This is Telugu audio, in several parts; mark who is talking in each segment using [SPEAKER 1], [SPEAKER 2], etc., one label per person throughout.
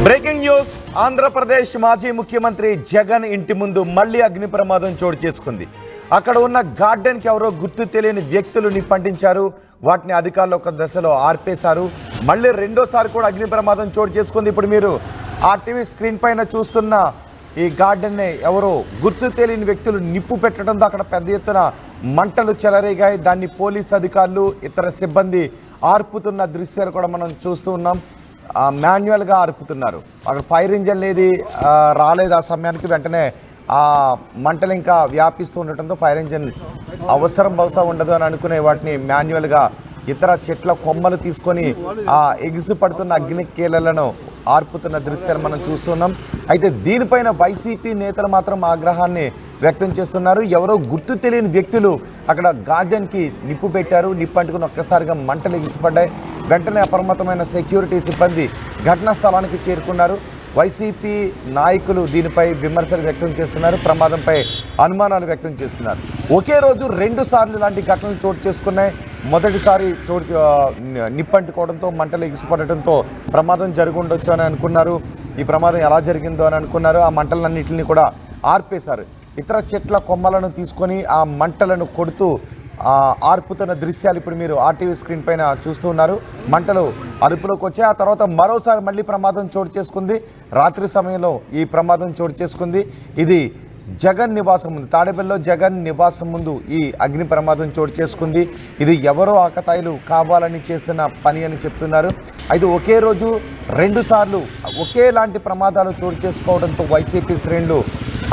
[SPEAKER 1] Breaking news. ఆంధ్రప్రదేశ్ మాజీ ముఖ్యమంత్రి జగన్ ఇంటి ముందు మళ్లీ అగ్ని ప్రమాదం చోటు చేసుకుంది. అక్కడ ఉన్న గార్డెన్కి ఎవరో గుర్తు తెలియని వ్యక్తులు నిప్పంటించారు. వాటిని అధికారులు ఒక దశలో ఆర్పేశారు. మళ్ళీ రెండోసారి కూడా అగ్ని ప్రమాదం చోటు చేసుకుంది. ఇప్పుడు మీరు ఆ టీవీ స్క్రీన్ పైన చూస్తున్న ఈ గార్డెన్ని ఎవరో గుర్తు తెలియని వ్యక్తులు నిప్పు పెట్టడంతో అక్కడ పెద్ద ఎత్తున మంటలు చెలరేగాయి. దాన్ని పోలీస్ అధికారులు ఇతర సిబ్బంది ఆర్పుతున్న దృశ్యాలు కూడా మనం చూస్తూ ఉన్నాం. మాన్యువల్గా ఆర్పుతున్నారు. అక్కడ ఫైర్ ఇంజన్ ఏది రాలేదు ఆ సమయానికి. వెంటనే ఆ మంటలు ఇంకా వ్యాపిస్తూ ఉండటంతో ఫైర్ ఇంజన్ అవసరం బహుశా ఉండదు అని అనుకునే వాటిని మాన్యువల్గా ఇతర చెట్ల కొమ్మలు తీసుకొని ఆ ఎగిసి పడుతున్న అగ్ని కీలలను ఆర్పుతున్న దృశ్యాలు మనం చూస్తున్నాం. అయితే దీనిపైన వైసీపీ నేతలు మాత్రం ఆగ్రహాన్ని వ్యక్తం చేస్తున్నారు. ఎవరో గుర్తు తెలియని వ్యక్తులు అక్కడ గార్డెన్కి నిప్పు పెట్టారు. నిప్పు అంటుకుని ఒక్కసారిగా మంటలు ఎగిసిపడ్డాయి. వెంటనే అప్రమత్తమైన సెక్యూరిటీ సిబ్బంది ఘటనా స్థలానికి చేరుకున్నారు. వైసీపీ నాయకులు దీనిపై విమర్శలు వ్యక్తం చేస్తున్నారు. ప్రమాదంపై అనుమానాలు వ్యక్తం చేస్తున్నారు. ఒకే రోజు 2 సార్లు ఇలాంటి ఘటనలు చోటు చేసుకున్నాయి. మొదటిసారి నిప్పంటుకోవడంతో మంటలు ఎగిసిపడటంతో ప్రమాదం జరిగి ఉండొచ్చు అని అనుకున్నారు. ఈ ప్రమాదం ఎలా జరిగిందో అని అనుకున్నారు. ఆ మంటలన్నింటినీ కూడా ఆర్పేశారు. ఇతర చెట్ల కొమ్మలను తీసుకొని ఆ మంటలను కొడుతూ ఆర్పుతున్న దృశ్యాలు ఇప్పుడు మీరు ఆర్టీవీ స్క్రీన్ పైన చూస్తూ ఉన్నారు. మంటలు అదుపులోకి వచ్చాయి. ఆ తర్వాత మరోసారి మళ్ళీ ప్రమాదం చోటు చేసుకుంది. రాత్రి సమయంలో ఈ ప్రమాదం చోటు చేసుకుంది. ఇది జగన్ నివాసం ముందు, తాడేపల్లిలో జగన్ నివాసం ముందు ఈ అగ్ని ప్రమాదం చోటు చేసుకుంది. ఇది ఎవరో ఆకతాయిలు కావాలని చేస్తున్న పని అని చెప్తున్నారు. అయితే ఒకే రోజు 2 సార్లు ఒకేలాంటి ప్రమాదాలు చోటు చేసుకోవడంతో వైసీపీ శ్రేణులు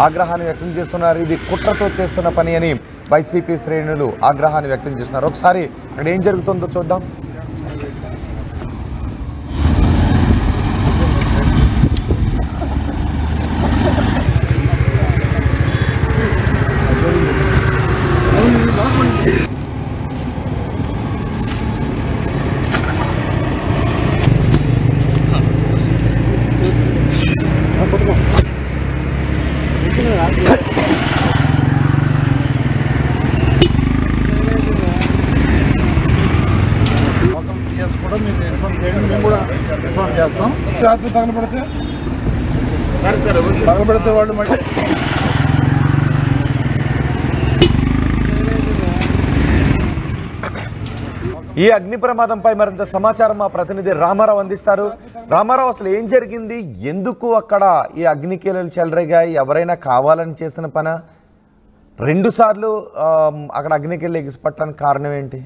[SPEAKER 1] ఆగ్రహాన్ని వ్యక్తం చేస్తున్నారు. ఇది కుట్రతో చేస్తున్న పని అని వైసీపీ శ్రేణులు ఆగ్రహాన్ని వ్యక్తం చేస్తున్నారు. ఒకసారి అక్కడ ఏం జరుగుతుందో చూద్దాం.
[SPEAKER 2] చేస్తాం. రాత్రి తగలబడితే వాళ్ళు మళ్ళీ
[SPEAKER 1] ఈ అగ్ని ప్రమాదంపై మరింత సమాచారం మా ప్రతినిధి రామారావు అందిస్తారు. రామారావు, అసలు ఏం జరిగింది? ఎందుకు అక్కడ ఈ అగ్నికీలలు చెలరేగాయి? ఎవరైనా కావాలని చేసిన పన? 2 సార్లు అక్కడ అగ్నికీలలు ఎగిసిపట్టడానికి కారణం ఏంటి?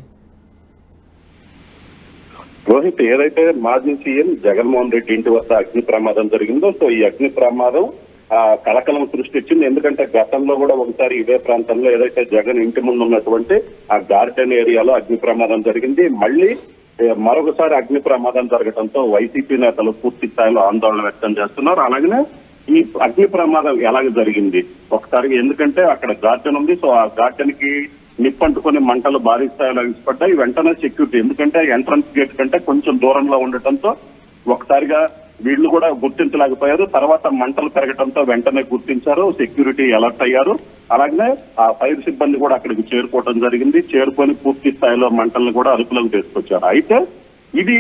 [SPEAKER 3] రోహిత్, ఏదైతే మాజీ సీఎం జగన్మోహన్ రెడ్డి ఇంటి వద్ద అగ్ని ప్రమాదం జరిగిందో, సో ఈ అగ్ని ప్రమాదం కలకలం సృష్టించింది. ఎందుకంటే గతంలో కూడా ఒకసారి ఇదే ప్రాంతంలో ఏదైతే జగన్ ఇంటి ముందు ఉన్నటువంటి ఆ గార్డెన్ ఏరియాలో అగ్ని ప్రమాదం జరిగింది. మళ్ళీ మరొకసారి అగ్ని ప్రమాదం జరగడంతో వైసీపీ నేతలు పూర్తి స్థాయిలో ఆందోళన వ్యక్తం చేస్తున్నారు. అలాగనే ఈ అగ్ని ప్రమాదం ఎలాగ జరిగింది ఒకసారి, ఎందుకంటే అక్కడ గార్డెన్ ఉంది. సో ఆ గార్డెన్ కి నిప్పంటుకొని మంటలు భారీ స్థాయిలో ఎగిసిపడ్డాయి. వెంటనే సెక్యూరిటీ, ఎందుకంటే ఎంట్రన్స్ గేట్ కంటే కొంచెం దూరంలో ఉండటంతో ఒకసారిగా వీళ్లు కూడా గుర్తించలేకపోయారు. తర్వాత మంటలు పెరగడంతో వెంటనే గుర్తించారు, సెక్యూరిటీ అలర్ట్ అయ్యారు. అలాగనే ఆ ఫైర్ సిబ్బంది కూడా అక్కడికి చేరుకోవడం జరిగింది. చేరుకొని పూర్తి స్థాయిలో మంటలను కూడా అదుపులోకి తీసుకొచ్చారు. అయితే ఇది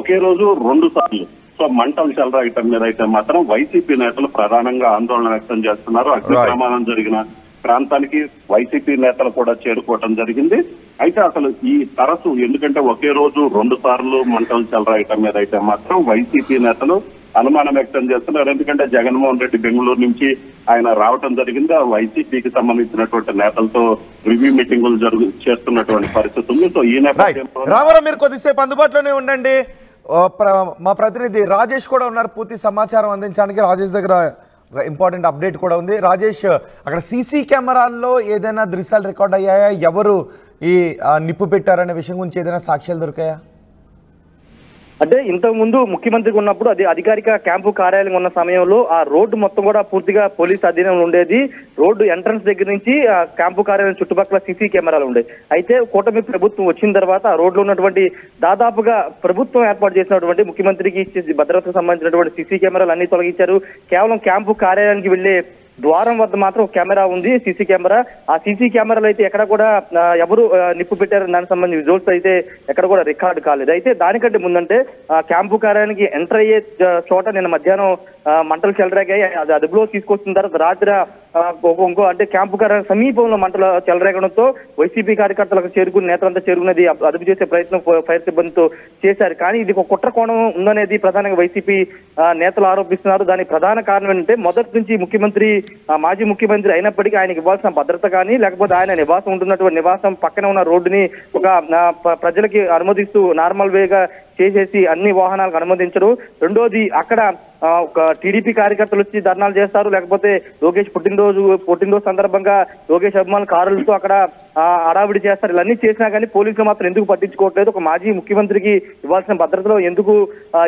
[SPEAKER 3] ఒకే రోజు 2 సార్లు సో మంటలు చెలరేగటం మీద అయితే మాత్రం వైసీపీ నేతలు ప్రధానంగా ఆందోళన వ్యక్తం చేస్తున్నారు. అగ్ని ప్రమాదం జరిగిన ప్రాంతానికి వైసీపీ నేతలు కూడా చేరుకోవటం జరిగింది. అయితే అసలు ఈ తరచు, ఎందుకంటే ఒకే రోజు 2 సార్లు మంటలు చెలరేయటం మీద అయితే మాత్రం వైసీపీ నేతలు అనుమానం వ్యక్తం చేస్తున్నారు. ఎందుకంటే జగన్మోహన్ రెడ్డి బెంగళూరు నుంచి ఆయన రావటం జరిగింది. ఆ వైసీపీకి సంబంధించినటువంటి నేతలతో రివ్యూ మీటింగులు చేస్తున్నటువంటి పరిస్థితి ఉంది. సో ఈ నేపథ్యంలో
[SPEAKER 1] రామారావు, మీరు కొద్దిసేపు అందుబాటులోనే ఉండండి. మా ప్రతినిధి రాజేష్ కూడా ఉన్నారు పూర్తి సమాచారం అందించడానికి. రాజేష్ దగ్గర ఇంపార్టెంట్ అప్డేట్ కూడా ఉంది. రాజేష్, అక్కడ సీసీ కెమెరాల్లో ఏదైనా దృశ్యాలు రికార్డ్ అయ్యాయా? ఎవరు ఈ నిప్పు పెట్టారనే విషయం గురించి ఏదైనా సాక్ష్యాలు దొరికాయా?
[SPEAKER 4] అంటే ఇంతకు ముందు ముఖ్యమంత్రికి ఉన్నప్పుడు అది అధికారిక క్యాంపు కార్యాలయం ఉన్న సమయంలో ఆ రోడ్డు మొత్తం కూడా పూర్తిగా పోలీస్ అధీనంలో ఉండేది. రోడ్డు ఎంట్రన్స్ దగ్గర నుంచి ఆ క్యాంపు కార్యాలయం చుట్టుపక్కల సీసీ కెమెరాలు ఉండేవి. అయితే కూటమి ప్రభుత్వం వచ్చిన తర్వాత ఆ రోడ్లో ఉన్నటువంటి దాదాపుగా ప్రభుత్వం ఏర్పాటు చేసినటువంటి ముఖ్యమంత్రికి భద్రతకు సంబంధించినటువంటి సీసీ కెమెరాలు అన్ని తొలగించారు. కేవలం క్యాంపు కార్యాలయానికి వెళ్లే ద్వారం వద్ద మాత్రం ఒక కెమెరా ఉంది, సీసీ కెమెరా. ఆ సీసీ కెమెరాలో అయితే ఎక్కడ కూడా ఎవరు నిప్పు పెట్టారని దానికి సంబంధించిన విజువల్స్ అయితే ఎక్కడ కూడా రికార్డు కాలేదు. అయితే దానికంటే ముందంటే క్యాంపు కార్యాలయానికి ఎంటర్ అయ్యే చోట నిన్న మధ్యాహ్నం మంటలు చెలరేగాయి. అది అదుపులో తీసుకొచ్చిన తర్వాత రాత్రి ఇంకో అంటే క్యాంపు కార్యాలయం సమీపంలో మంటలు చెలరేగడంతో వైసీపీ కార్యకర్తలకు చేరుకుని నేతలంతా చేరుకున్నది అదుపు చేసే ప్రయత్నం ఫైర్ సిబ్బందితో చేశారు. కానీ ఇది ఒక కుట్ర కోణం ఉందనేది ప్రధానంగా వైసీపీ నేతలు ఆరోపిస్తున్నారు. దానికి ప్రధాన కారణం ఏంటంటే మొదటి నుంచి ముఖ్యమంత్రి మాజీ ముఖ్యమంత్రి అయినప్పటికీ ఆయనకి ఇవ్వాల్సిన భద్రత కానీ లేకపోతే ఆయన నివాసం ఉంటున్నటువంటి నివాసం పక్కన ఉన్న రోడ్డుని ఒక ప్రజలకి అనుమతిస్తూ నార్మల్ వేగా చేసేసి అన్ని వాహనాలకు అనుమతించరు. రెండోది అక్కడ ఒక టీడీపీ కార్యకర్తలు వచ్చి ధర్నాలు చేస్తారు, లేకపోతే లోకేష్ పుట్టినరోజు సందర్భంగా లోకేష్ అభిమానుల కారులతో అక్కడ హడావిడి చేస్తారు. ఇవన్నీ చేసినా కానీ పోలీసులు మాత్రం ఎందుకు పట్టించుకోవట్లేదు, ఒక మాజీ ముఖ్యమంత్రికి ఇవ్వాల్సిన భద్రతలో ఎందుకు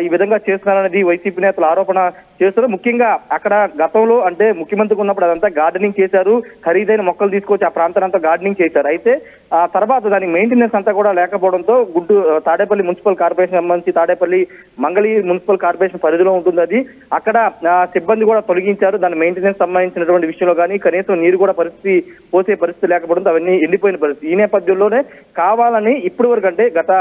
[SPEAKER 4] ఈ విధంగా చేస్తున్నారనేది వైసీపీ నేతలు ఆరోపణ చేస్తారు. ముఖ్యంగా అక్కడ గతంలో అంటే ముఖ్యమంత్రికి ఉన్నప్పుడు అదంతా గార్డెనింగ్ చేశారు, ఖరీదైన మొక్కలు తీసుకొచ్చి ఆ ప్రాంతానంతా గార్డెనింగ్ చేశారు. అయితే ఆ తర్వాత దానికి మెయింటెనెన్స్ అంతా కూడా లేకపోవడంతో తాడేపల్లి మున్సిపల్ కార్పొరేషన్ సంబంధించి తాడేపల్లి మంగళగిరి మున్సిపల్ కార్పొరేషన్ పరిధిలో ఉంటుంది అది. అక్కడ సిబ్బంది కూడా తొలగించారు. దాని మెయింటెనెన్స్ సంబంధించినటువంటి విషయంలో కానీ కనీసం నీరు కూడా పోసే పరిస్థితి లేకపోవడంతో అవన్నీ ఎండిపోయిన పరిస్థితి. ఈ నేపథ్యంలోనే కావాలని ఇప్పటి వరకు అంటే గత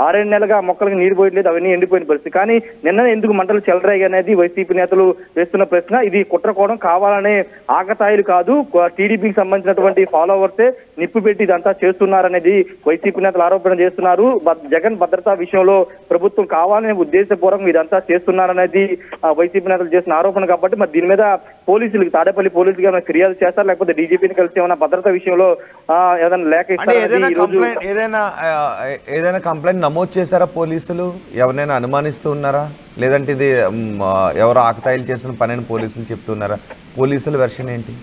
[SPEAKER 4] 6-7 నెలలుగా మొక్కలకు నీరు పోయట్లేదు, అవన్నీ ఎండిపోయిన పరిస్థితి. కానీ నిన్న ఎందుకు మంటలు చెలరేగాయి అనేది వైసీపీ నేతలు వేస్తున్న ప్రశ్న. ఇది కుట్రకోవడం, కావాలనే ఆకతాయిలు కాదు, టీడీపీకి సంబంధించినటువంటి ఫాలోవర్సే నిప్పు పెట్టి ఇదంతా చేస్తున్నారనేది వైసీపీ నేతలు ఆరోపణ చేస్తున్నారు. జగన్ భద్రతా విషయంలో ప్రభుత్వం కావాలనే ఉద్దేశపూర్వకం ఇదంతా చేస్తున్నారనేది వైసీపీ నేతలు చేసిన ఆరోపణ. కాబట్టి మరి దీని మీద పోలీసులకి తాడేపల్లి పోలీసులు ఏమైనా ఫిర్యాదు చేస్తారు, లేకపోతే డీజీపీని కలిసి ఏమైనా భద్రతా విషయంలో ఏదైనా లేఖ ఇస్తారు?
[SPEAKER 1] ఏదైనా కంప్లైంట్ నమోదు చేశారా పోలీసులు? ఎవరినైనా అనుమానిస్తూ ఉన్నారా, లేదంటే ఇది ఎవరో ఆకతాయిలు చేసిన పని పోలీసులు చెప్తున్నారా? పోలీసుల వెర్షన్ ఏంటి?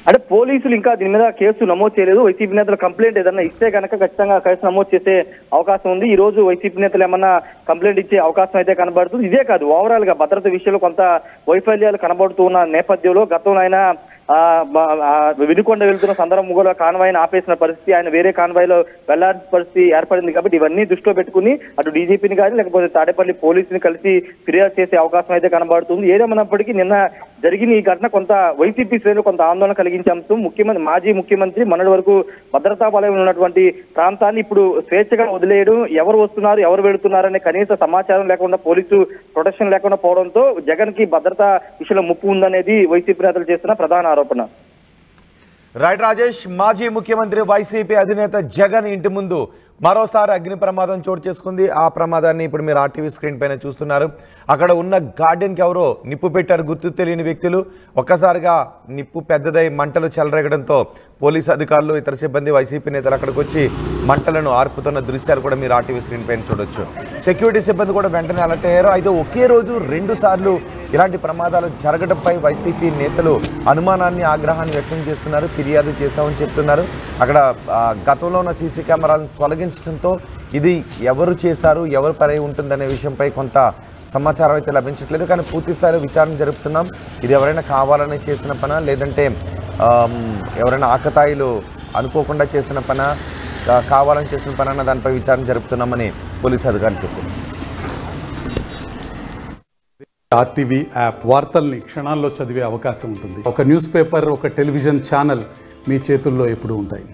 [SPEAKER 4] అంటే పోలీసులు ఇంకా దీని మీద కేసు నమోదు చేయలేదు. వైసీపీ నేతలు కంప్లైంట్ ఏదన్నా ఇస్తే కనుక ఖచ్చితంగా కేసు నమోదు చేసే అవకాశం ఉంది. ఈ రోజు వైసీపీ నేతలు ఏమన్నా కంప్లైంట్ ఇచ్చే అవకాశం అయితే కనబడుతుంది. ఇదే కాదు, ఓవరాల్ గా భద్రత విషయంలో కొంత వైఫల్యాలు కనబడుతూ ఉన్న నేపథ్యంలో గతంలో ఆయన వినుకొండ వెళ్తున్న సందర్భం కూడా కాన్వాయ్ని ఆపేసిన పరిస్థితి, ఆయన వేరే కాన్వాయ్లో వెళ్లాల్సిన పరిస్థితి ఏర్పడింది. కాబట్టి ఇవన్నీ దృష్టిలో పెట్టుకుని అటు డీజీపీని కానీ లేకపోతే తాడేపల్లి పోలీసుని కలిసి ఫిర్యాదు చేసే అవకాశం అయితే కనబడుతుంది. ఏదేమన్నప్పటికీ నిన్న జరిగిన ఈ ఘటన కొంత వైసీపీ శ్రేణులు కొంత ఆందోళన కలిగించే అంశం. మాజీ ముఖ్యమంత్రి మొన్నటి వరకు భద్రతా బలయం ఉన్నటువంటి ప్రాంతాన్ని ఇప్పుడు స్వేచ్ఛగా వదిలేయడం, ఎవరు వస్తున్నారు ఎవరు వెళుతున్నారనే కనీస సమాచారం లేకుండా పోలీసు ప్రొటెక్షన్ లేకుండా పోవడంతో జగన్ కి భద్రతా విషయంలో ముప్పు ఉందనేది వైసీపీ నేతలు చేస్తున్న ప్రధాన ఆరోపణ.
[SPEAKER 1] రైట్ రాజేష్, మాజీ ముఖ్యమంత్రి వైసీపీ అధినేత జగన్ ఇంటి ముందు మరోసారి అగ్ని ప్రమాదం చోటు చేసుకుంది. ఆ ప్రమాదాన్ని ఇప్పుడు మీరు ఆర్టీవీ స్క్రీన్ పైన చూస్తున్నారు. అక్కడ ఉన్న గార్డెన్కి ఎవరో నిప్పు పెట్టారు గుర్తు తెలియని వ్యక్తులు. ఒక్కసారిగా నిప్పు పెద్దదై మంటలు చెలరేగడంతో పోలీసు అధికారులు ఇతర సిబ్బంది వైసీపీ నేతలు అక్కడికి వచ్చి మంటలను ఆర్పుతున్న దృశ్యాలు కూడా మీరు ఆర్టీవీ స్క్రీన్ పైన చూడొచ్చు. సెక్యూరిటీ సిబ్బంది కూడా వెంటనే అలర్ట్ అయ్యారు. అయితే ఒకే రోజు 2 సార్లు ఇలాంటి ప్రమాదాలు జరగడంపై వైసీపీ నేతలు అనుమానాన్ని ఆగ్రహాన్ని వ్యక్తం చేస్తున్నారు. ఫిర్యాదు చేశామని చెప్తున్నారు. అక్కడ గతంలో ఉన్న సీసీ కెమెరాలను తొలగించడంతో ఇది ఎవరు చేశారు, ఎవరు పని ఉంటుందనే విషయంపై కొంత సమాచారం అయితే లభించట్లేదు. కానీ పూర్తి స్థాయిలో విచారణ జరుపుతున్నాం. ఇది ఎవరైనా కావాలని చేసిన పనా, లేదంటే ఎవరైనా ఆకతాయిలు అనుకోకుండా చేసిన పనా, కావాలని చేసిన పని అన్న దానిపై విచారణ జరుపుతున్నామని పోలీసు అధికారులు చెప్తున్నారు.
[SPEAKER 5] ఆర్టీవీ యాప్ వార్తల్ని క్షణాల్లో చదివే అవకాశం ఉంటుంది. ఒక న్యూస్ పేపర్, ఒక టెలివిజన్ ఛానల్ మీ చేతుల్లో ఎప్పుడూ ఉంటాయి.